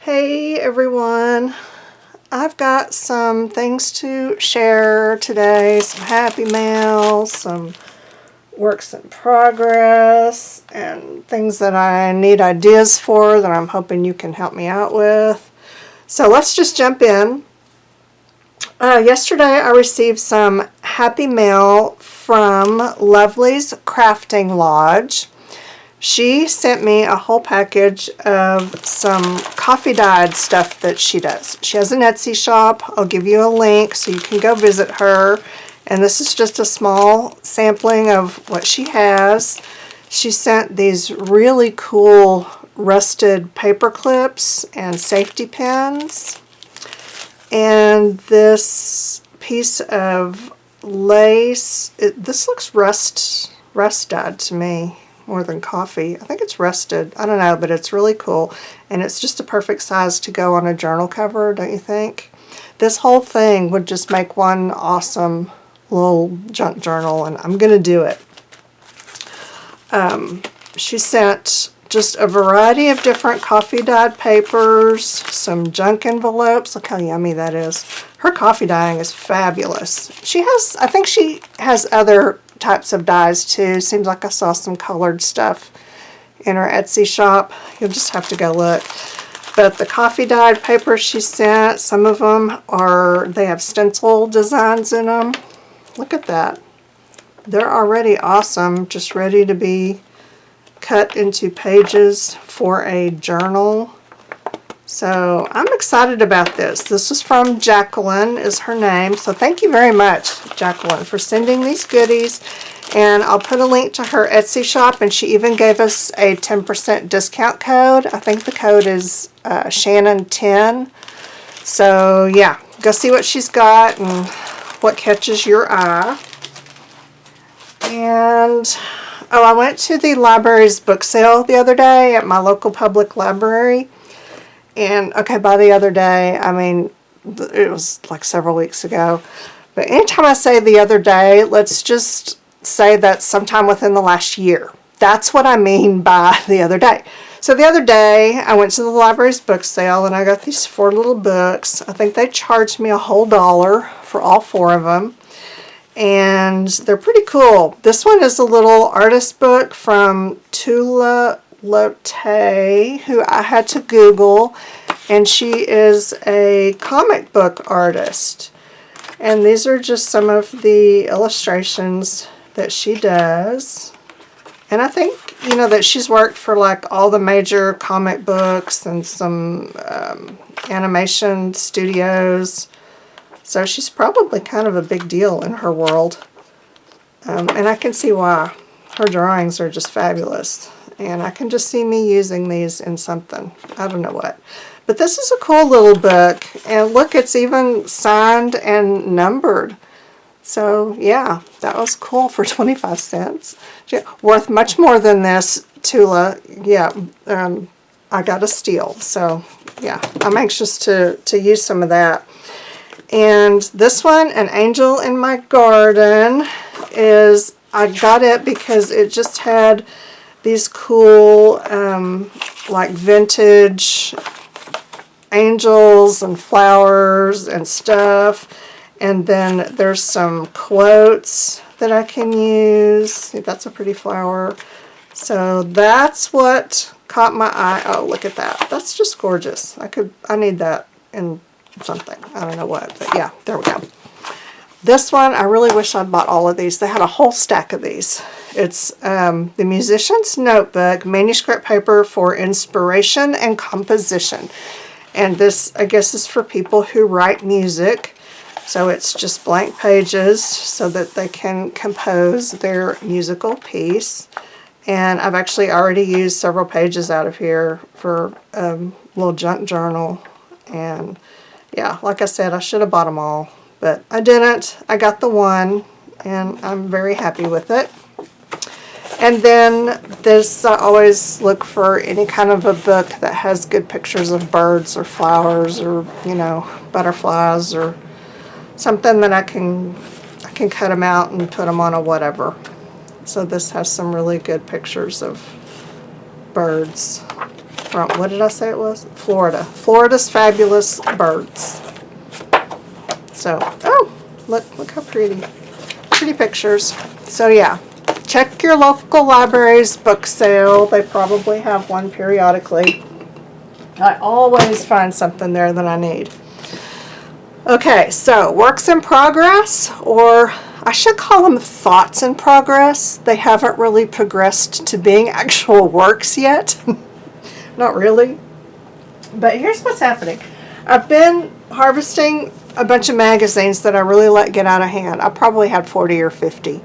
Hey everyone, I've got some things to share today, some happy mail, some works in progress, and things that I need ideas for that I'm hoping you can help me out with. So let's just jump in. Yesterday I received some happy mail from Lovely's Crafting Lodge. She sent me a whole package of some coffee dyed stuff that she does. She has an Etsy shop. I'll give you a link so you can go visit her. And this is just a small sampling of what she has. She sent these really cool rusted paper clips and safety pins. And this piece of lace, this looks rust dyed to me. More than coffee. I think it's rusted. I don't know, but it's really cool. And it's just a perfect size to go on a journal cover, don't you think? This whole thing would just make one awesome little junk journal, and I'm going to do it. She sent just a variety of different coffee dyed papers, some junk envelopes. Look how yummy that is. Her coffee dyeing is fabulous. I think she has other types of dyes too. Seems like I saw some colored stuff in her Etsy shop. You'll just have to go look. But the coffee dyed papers she sent, some of them they have stencil designs in them. Look at that. They're already awesome, just ready to be cut into pages for a journal. So I'm excited about this. This is from Jacqueline, is her name. So thank you very much, Jacqueline, for sending these goodies. And I'll put a link to her Etsy shop, and she even gave us a 10% discount code. I think the code is Shannon10. So yeah, go see what she's got and what catches your eye. And I went to the library's book sale the other day at my local public library. And, okay, by the other day, I mean, it was like several weeks ago. But anytime I say the other day, let's just say that's sometime within the last year. That's what I mean by the other day. So the other day, I went to the library's book sale, and I got these 4 little books. I think they charged me a whole $1 for all 4 of them. And they're pretty cool. This one is a little artist book from Tula Lotte, who I had to Google, and she is a comic book artist. And these are just some of the illustrations that she does. And I think, you know, that she's worked for like all the major comic books and some animation studios. So she's probably kind of a big deal in her world. And I can see why. Her drawings are just fabulous. And I can just see me using these in something. I don't know what. But this is a cool little book. And look, it's even signed and numbered. So, yeah, that was cool for 25 cents. Worth much more than this, Tula. Yeah, I got a steal. So, yeah, I'm anxious to use some of that. And this one, An Angel in My Garden, I got it because it just had these cool, like vintage angels and flowers and stuff. And then there's some quotes that I can use. See, that's a pretty flower. So that's what caught my eye. Oh, look at that. That's just gorgeous. I need that in something. I don't know what, but yeah, there we go. This one, I really wish I'd bought all of these. They had a whole stack of these. It's the Musician's Notebook, manuscript paper for inspiration and composition. And this, I guess, is for people who write music. So it's just blank pages so that they can compose their musical piece. And I've actually already used several pages out of here for a little junk journal. And yeah, like I said, I should have bought them all. But I didn't. I got the one, and I'm very happy with it. And then this, I always look for any kind of a book that has good pictures of birds or flowers or, you know, butterflies or something that I can cut them out and put them on a whatever. So this has some really good pictures of birds. from, what did I say it was? Florida. Florida's Fabulous Birds. So, oh, look how pretty. Pretty pictures. So yeah, check your local library's book sale. They probably have one periodically. I always find something there that I need. Okay, so works in progress, or I should call them thoughts in progress. They haven't really progressed to being actual works yet. Not really. But here's what's happening. I've been harvesting a bunch of magazines that I really let get out of hand. I probably had 40 or 50.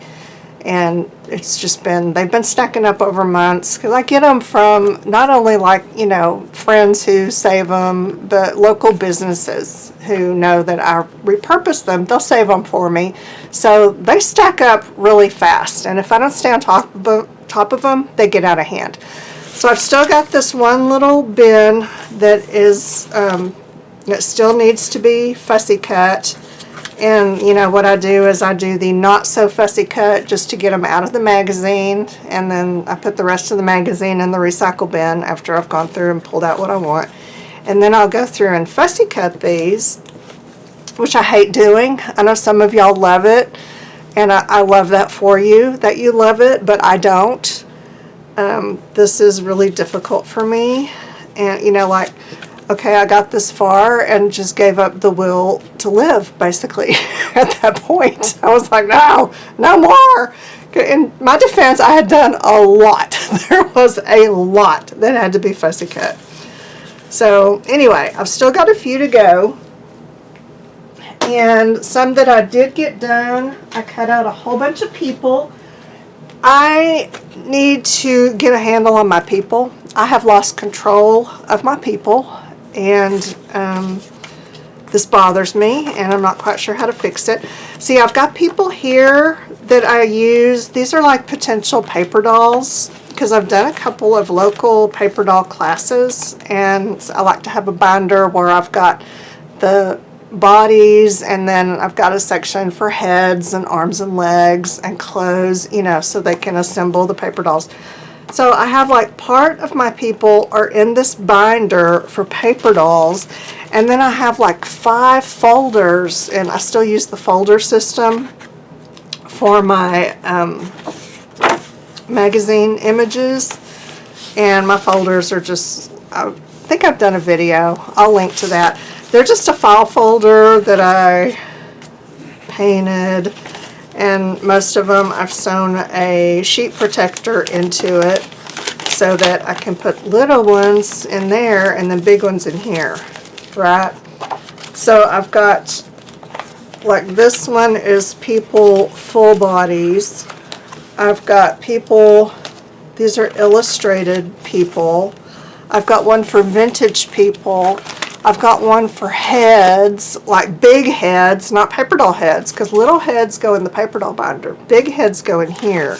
And it's just been, they've been stacking up over months, because I get them from not only, like, you know, friends who save them, but local businesses who know that I repurpose them. They'll save them for me. So they stack up really fast. And if I don't stay on top of them, they get out of hand. So I've still got this one little bin that is, it still needs to be fussy cut. And, you know, what I do is I do the not so fussy cut just to get them out of the magazine, and then I put the rest of the magazine in the recycle bin after I've gone through and pulled out what I want. And then I'll go through and fussy cut these, which I hate doing. I know some of y'all love it, and I love that for you, that you love it, but I don't. This is really difficult for me. And, you know, like, okay, I got this far and just gave up the will to live, basically, at that point. I was like, no more. In my defense, I had done a lot. There was a lot that had to be fussy cut. So, anyway, I've still got a few to go. And some that I did get done, I cut out a whole bunch of people. I need to get a handle on my people. I have lost control of my people. And this bothers me, and I'm not quite sure how to fix it. See, I've got people here that I use. These are like potential paper dolls, because I've done a couple of local paper doll classes, and I like to have a binder where I've got the bodies, and then I've got a section for heads and arms and legs and clothes, you know, so they can assemble the paper dolls. So I have, like, part of my people are in this binder for paper dolls, and then I have like 5 folders, and I still use the folder system for my magazine images, and my folders are just, I think I've done a video. I'll link to that. They're just a file folder that I painted. And most of them I've sewn a sheet protector into it so that I can put little ones in there and then big ones in here, right? So I've got, like, this one is people full bodies. I've got people, these are illustrated people. I've got one for vintage people. I've got one for heads, like big heads, not paper doll heads, because little heads go in the paper doll binder. Big heads go in here.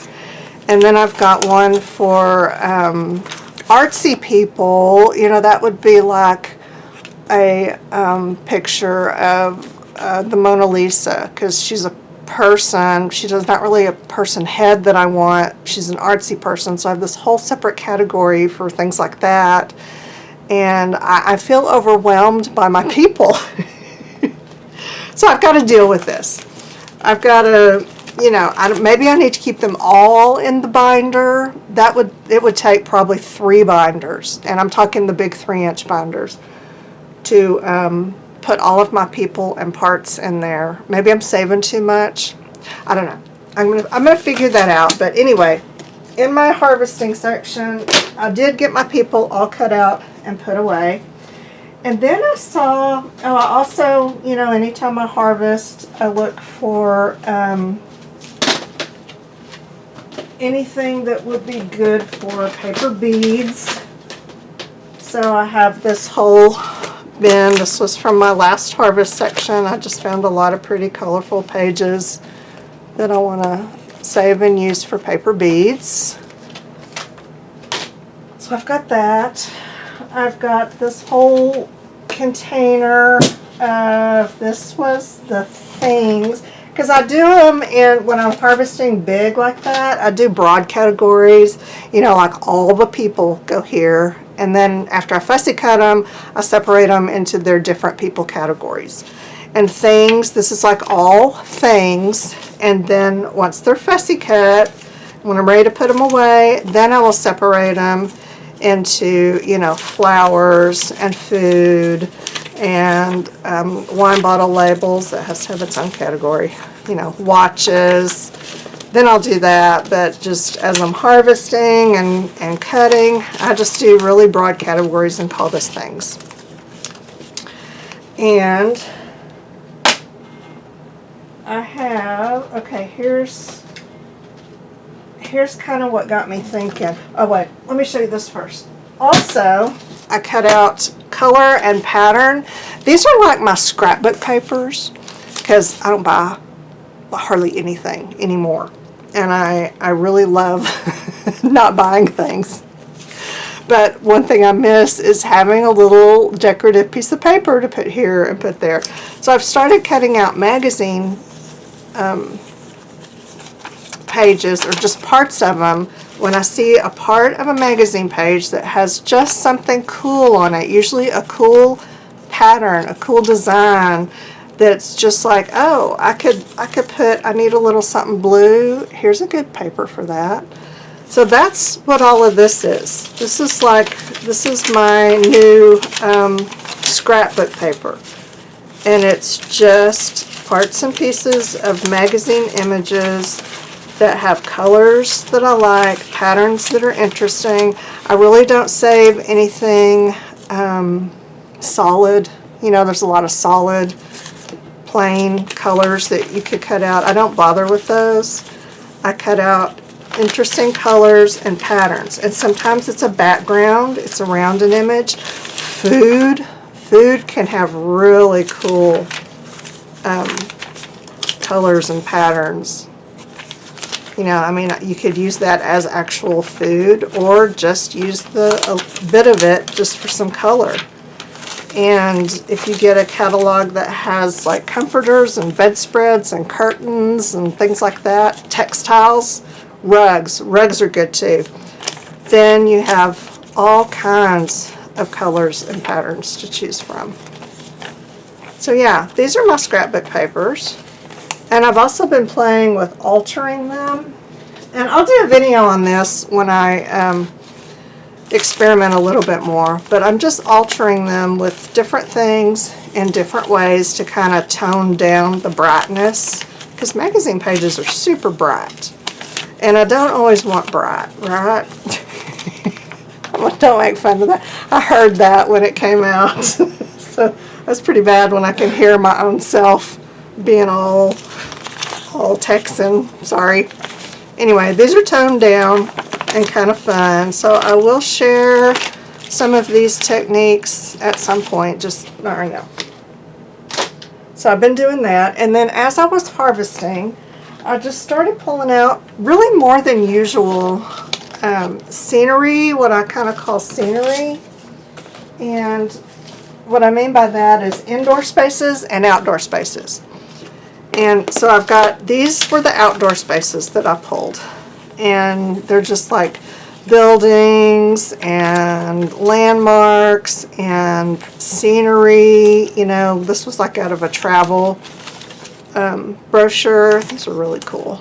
And then I've got one for artsy people. You know, that would be like a picture of the Mona Lisa, because she's a person. She does not really a person head that I want. She's an artsy person, so I have this whole separate category for things like that. And I feel overwhelmed by my people. So I've got to deal with this. I've got to, you know, maybe I need to keep them all in the binder. It would take probably 3 binders, and I'm talking the big 3-inch binders, to put all of my people and parts in there. Maybe I'm saving too much. I don't know. I'm gonna figure that out. But anyway, in my harvesting section, I did get my people all cut out and put away. And then I saw, I also, you know, anytime I harvest, I look for anything that would be good for paper beads. So I have this whole bin. This was from my last harvest section. I just found a lot of pretty colorful pages that I want to save and use for paper beads. So I've got that. I've got this whole container of, this was the things, because I do them in, when I'm harvesting big like that, I do broad categories, you know, like all the people go here. And then after I fussy cut them, I separate them into their different people categories. And things, this is like all things. And then once they're fussy cut, when I'm ready to put them away, then I will separate them into, you know, flowers and food and wine bottle labels. That has to have its own category. You know, watches. Then I'll do that, but just as I'm harvesting and cutting, I just do really broad categories and call this things. And I have, okay, here's kind of what got me thinking. Oh wait, let me show you this first. Also, I cut out color and pattern. These are like my scrapbook papers because I don't buy hardly anything anymore. And I really love not buying things. But one thing I miss is having a little decorative piece of paper to put here and put there. So I've started cutting out magazine pages, or just parts of them, when I see a part of a magazine page that has just something cool on it, usually a cool pattern, a cool design, that's just like, oh, I could put, I need a little something blue. Here's a good paper for that. So that's what all of this is. This is my new scrapbook paper. And it's just parts and pieces of magazine images that have colors that I like, patterns that are interesting. I really don't save anything solid. You know, there's a lot of solid plain colors that you could cut out. I don't bother with those. I cut out interesting colors and patterns. And sometimes it's a background, it's around an image. Food can have really cool colors and patterns. You know, I mean, you could use that as actual food or just use a bit of it just for some color. And if you get a catalog that has like comforters and bedspreads and curtains and things like that, textiles, rugs are good too. Then you have all kinds of colors and patterns to choose from. So yeah, these are my scrapbook papers. And I've also been playing with altering them. And I'll do a video on this when I experiment a little bit more, but I'm just altering them with different things in different ways to kind of tone down the brightness, because magazine pages are super bright and I don't always want bright, right? Don't make fun of that. I heard that when it came out. So that's pretty bad when I can hear my own self being all Texan. Sorry. Anyway, these are toned down and kind of fun, so I will share some of these techniques at some point, just, I don't know. So I've been doing that, and then as I was harvesting, I just started pulling out really more than usual scenery, what I kind of call scenery. And what I mean by that is indoor spaces and outdoor spaces. And so I've got, these were the outdoor spaces that I pulled. And they're just like buildings and landmarks and scenery. You know, this was like out of a travel brochure. These are really cool.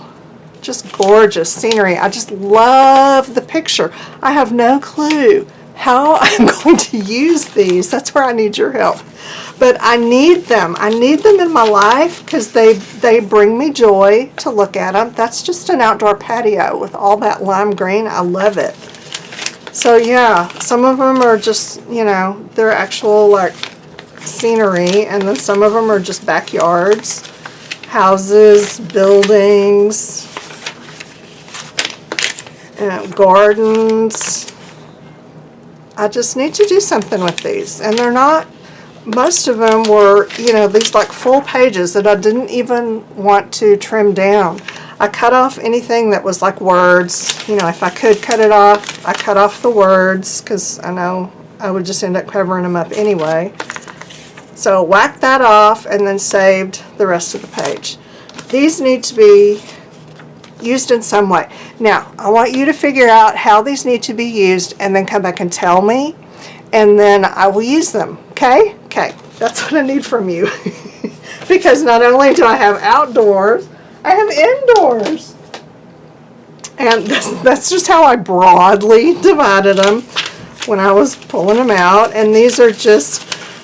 Just gorgeous scenery. I just love the picture. I have no clue how I'm going to use these. That's where I need your help. But I need them. I need them in my life because they bring me joy to look at them. That's just an outdoor patio with all that lime green. I love it. So yeah, some of them are just, you know, they're actual like scenery, and then some of them are just backyards, houses, buildings, gardens. I just need to do something with these, and they're not, most of them were, you know, these like full pages that I didn't even want to trim down. I cut off anything that was like words. You know, if I could cut it off, I cut off the words because I know I would just end up covering them up anyway. So whacked that off and then saved the rest of the page. these need to be used in some way. Now, I want you to figure out how these need to be used and then come back and tell me, and then I will use them, okay? Okay, that's what I need from you. Because not only do I have outdoors, I have indoors. And that's just how I broadly divided them when I was pulling them out. And these are just,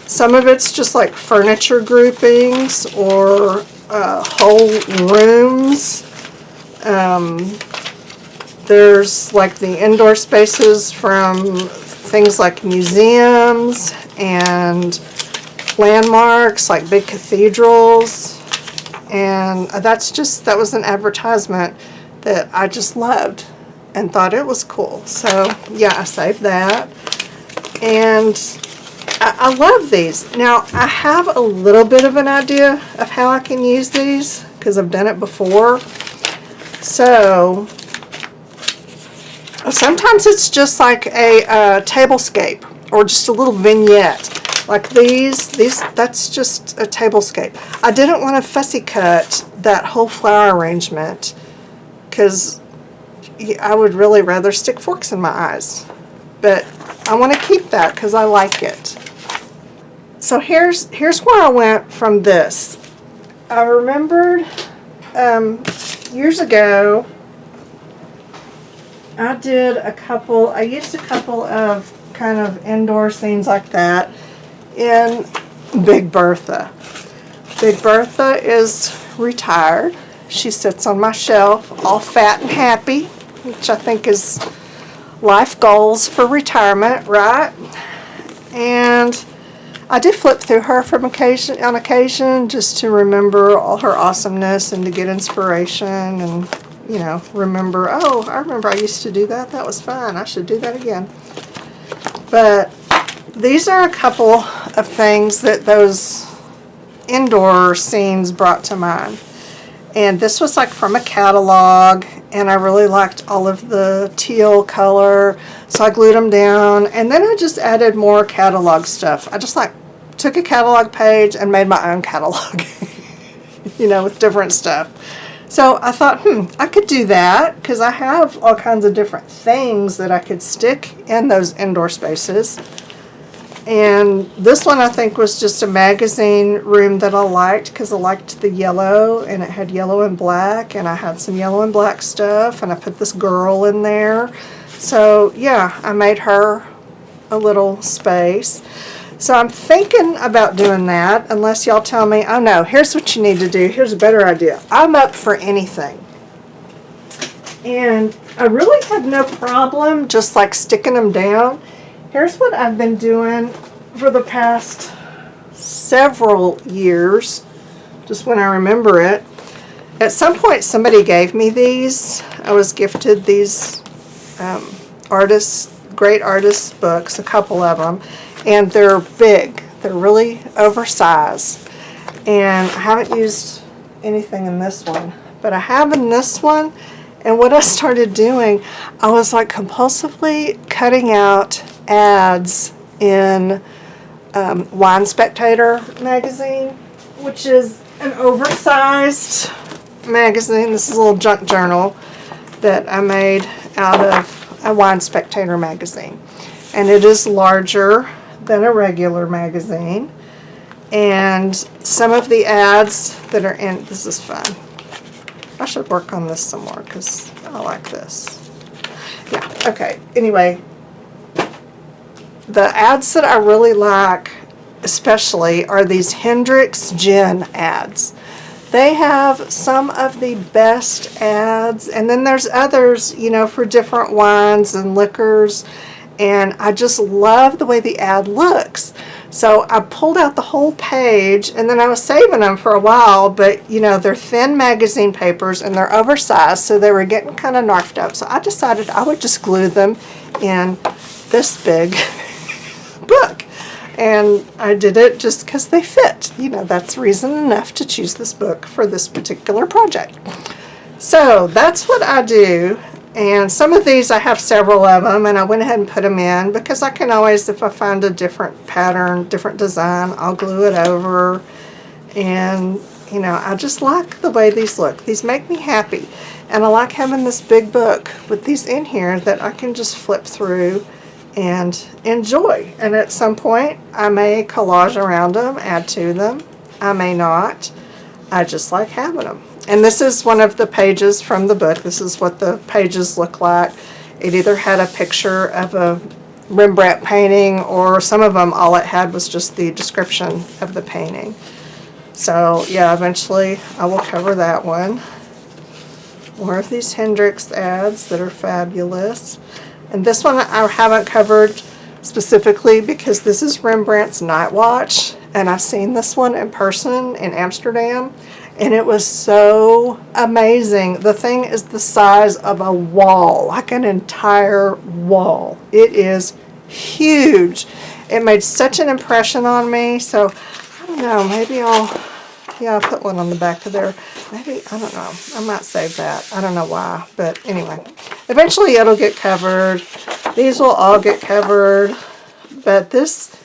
some of it's just like furniture groupings or whole rooms. There's like the indoor spaces from things like museums and landmarks like big cathedrals. And that was an advertisement that I just loved and thought it was cool. So yeah, I saved that. And I love these. Now, I have a little bit of an idea of how I can use these because I've done it before. So sometimes it's just like a tablescape or just a little vignette. Like these, that's just a tablescape. I didn't want to fussy cut that whole flower arrangement because I would really rather stick forks in my eyes. But I want to keep that because I like it. So here's where I went from this. I remembered years ago I used a couple of kind of indoor scenes like that in Big Bertha. Big Bertha is retired. She sits on my shelf all fat and happy, which I think is life goals for retirement, right? And I do flip through her on occasion just to remember all her awesomeness and to get inspiration and, you know, remember, oh, I remember I used to do that. That was fun. I should do that again. But these are a couple of things that those indoor scenes brought to mind. And this was like from a catalog, and I really liked all of the teal color, so I glued them down, and then I just added more catalog stuff. I just like took a catalog page and made my own catalog, you know, with different stuff. So I thought, I could do that because I have all kinds of different things that I could stick in those indoor spaces. And this one I think was just a magazine room that I liked because I liked the yellow, and it had yellow and black, and I had some yellow and black stuff, and I put this girl in there. So yeah, I made her a little space. So I'm thinking about doing that unless y'all tell me, oh no, here's what you need to do. Here's a better idea. I'm up for anything. And I really have no problem just like sticking them down. Here's what I've been doing for the past several years, just when I remember it. At some point somebody gave me these. I was gifted these great artists books, a couple of them, and they're big. They're really oversized. And I haven't used anything in this one, but I have in this one. And what I started doing, I was like compulsively cutting out ads in Wine Spectator magazine, which is an oversized magazine. This is a little junk journal that I made out of a Wine Spectator magazine. And it is larger than a regular magazine. And some of the ads that are in, this is fun. I should work on this some more because I like this. Yeah, okay. Anyway, the ads that I really like especially are these Hendrix Gin ads. They have some of the best ads, and then there's others, you know, for different wines and liquors, and I just love the way the ad looks. So I pulled out the whole page, and then I was saving them for a while, but you know, they're thin magazine papers and they're oversized, so they were getting kind of narfed up. So I decided I would just glue them in this big book. And I did it just because they fit. You know, that's reason enough to choose this book for this particular project. So that's what I do. And some of these, I have several of them, and I went ahead and put them in because I can always, if I find a different pattern, different design, I'll glue it over. And you know, I just like the way these look. These make me happy. And I like having this big book with these in here that I can just flip through and enjoy. And at some point, I may collage around them, add to them. I may not. I just like having them. And this is one of the pages from the book. This is what the pages look like. It either had a picture of a Rembrandt painting, or some of them, all it had was just the description of the painting. So yeah, eventually I will cover that one. More of these Hendrix ads that are fabulous. And this one I haven't covered specifically because this is Rembrandt's Night Watch, and I've seen this one in person in Amsterdam, and it was so amazing. The thing is the size of a wall, like an entire wall. It is huge. It made such an impression on me, so I don't know, maybe I'll put one on the back of there. Maybe, I don't know, I might save that. I don't know why, but anyway. Eventually it'll get covered. These will all get covered, but this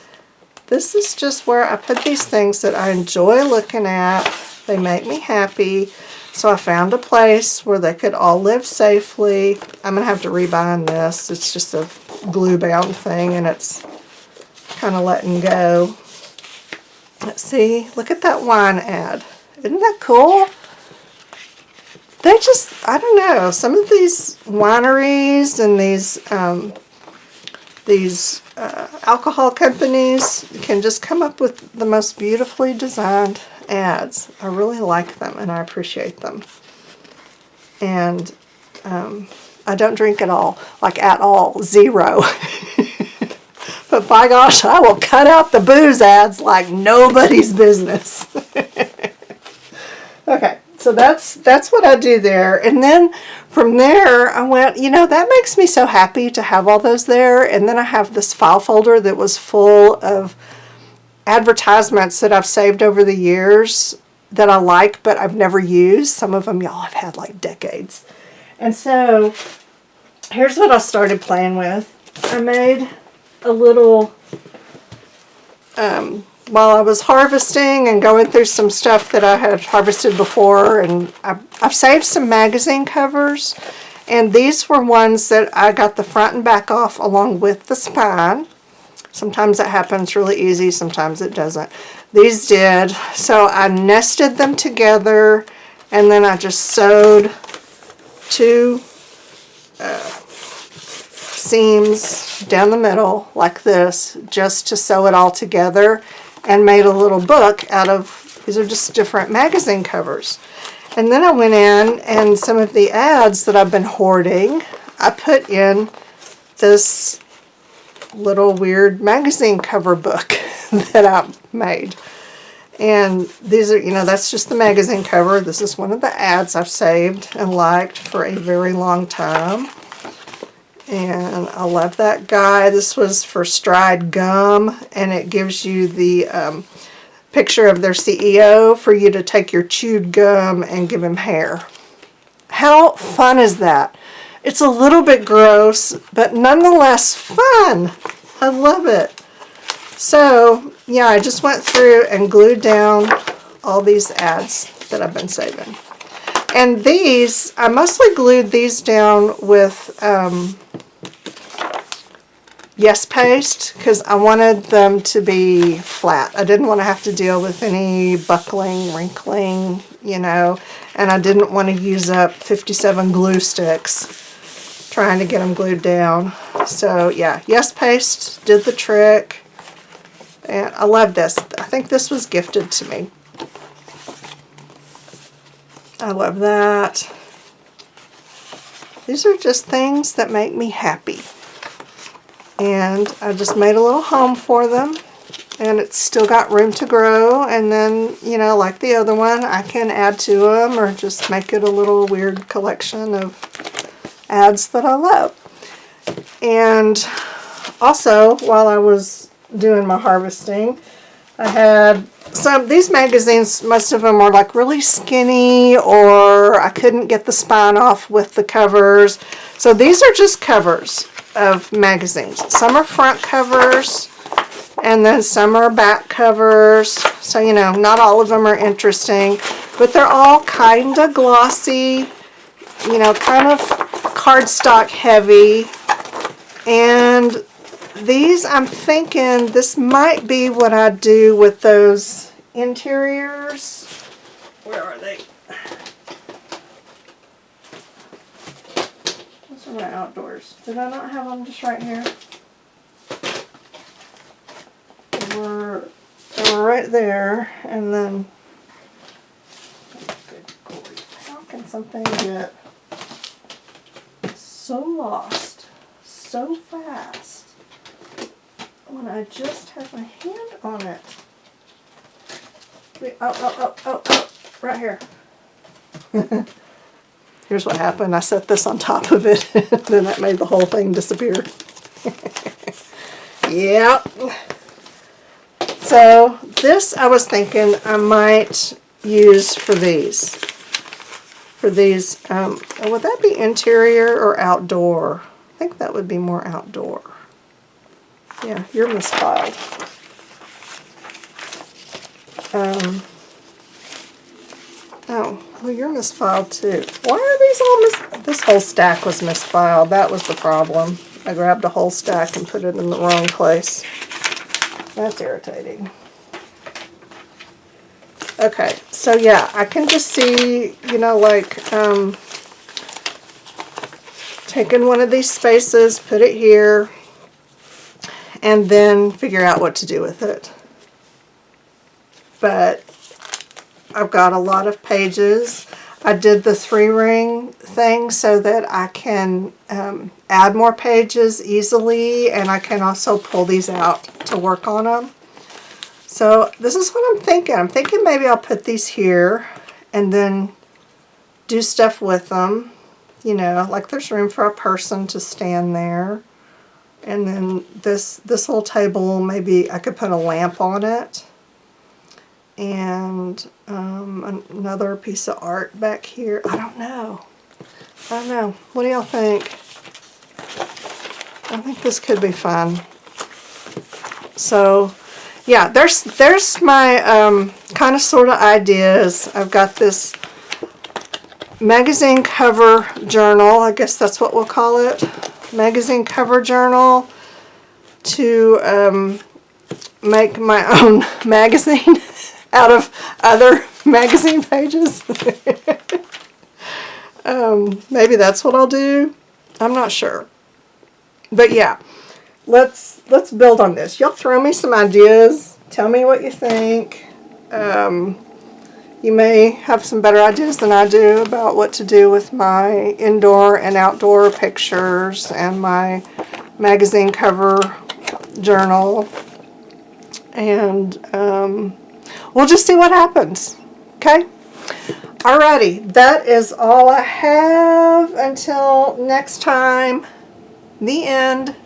is just where I put these things that I enjoy looking at. They make me happy. So I found a place where they could all live safely. I'm going to have to rebind this. It's just a glue bound thing, and it's kind of letting go. Let's see. Look at that wine ad. Isn't that cool? They just, I don't know, some of these wineries and these alcohol companies can just come up with the most beautifully designed ads. I really like them and I appreciate them. And I don't drink at all, like at all, zero. But by gosh, I will cut out the booze ads like nobody's business. Okay, so that's what I do there. And then from there, I went, you know, that makes me so happy to have all those there. And then I have this file folder that was full of advertisements that I've saved over the years that I like, but I've never used. Some of them, y'all, I've had like decades. And so here's what I started playing with. I made a little, while I was harvesting and going through some stuff that I had harvested before, and I've saved some magazine covers, and these were ones that I got the front and back off along with the spine. Sometimes that happens really easy, sometimes it doesn't. These did. So I nested them together, and then I just sewed two seams down the middle like this, just to sew it all together, and made a little book out of, these are just different magazine covers. And then I went in, and some of the ads that I've been hoarding, I put in this little weird magazine cover book that I made. And these are, you know, that's just the magazine cover. This is one of the ads I've saved and liked for a very long time. And I love that guy. This was for Stride Gum, and it gives you the picture of their CEO for you to take your chewed gum and give him hair. How fun is that? It's a little bit gross, but nonetheless fun. I love it. So, yeah, I just went through and glued down all these ads that I've been saving. And these, I mostly glued these down with Yes Paste, because I wanted them to be flat. I didn't want to have to deal with any buckling, wrinkling, you know, and I didn't want to use up 57 glue sticks trying to get them glued down. So yeah, Yes Paste did the trick, and I love this. I think this was gifted to me. I love that. These are just things that make me happy. And I just made a little home for them, and it's still got room to grow. And then, you know, like the other one, I can add to them or just make it a little weird collection of ads that I love. And also, while I was doing my harvesting, I had some, these magazines, most of them are like really skinny, or I couldn't get the spine off with the covers. So these are just covers of magazines. Some are front covers, And then some are back covers. So, you know, not all of them are interesting, but they're all kind of glossy, you know, kind of cardstock heavy. And these, I'm thinking this might be what I do with those interiors. Where are they? Those are my outdoors. Did I not have them just right here? They were right there, and then, good grief, how can something get so lost so fast when I just have my hand on it? Wait, oh, right here. Here's what happened. I set this on top of it, then that made the whole thing disappear. Yep. So this I was thinking I might use for these. Would that be interior or outdoor? I think that would be more outdoor. Yeah, you're misfiled. Oh, well, you're misfiled too. Why are these all this whole stack was misfiled. That was the problem. I grabbed a whole stack and put it in the wrong place. That's irritating. Okay, so yeah, I can just see, you know, like, taking one of these spaces, put it here, and then figure out what to do with it. But I've got a lot of pages. I did the 3-ring thing so that I can add more pages easily, and I can also pull these out to work on them. So this is what I'm thinking. I'm thinking maybe I'll put these here and then do stuff with them. You know, like there's room for a person to stand there. And then this whole table, maybe I could put a lamp on it. And another piece of art back here. I don't know. What do y'all think? I think this could be fun. So, yeah, there's my kind of sort of ideas. I've got this magazine cover journal. I guess that's what we'll call it. Magazine cover journal to make my own magazine out of other magazine pages. Maybe that's what I'll do. I'm not sure. But yeah, let's build on this. Y'all throw me some ideas. Tell me what you think. You may have some better ideas than I do about what to do with my indoor and outdoor pictures and my magazine cover journal. And we'll just see what happens. Okay? Alrighty, that is all I have until next time. The end.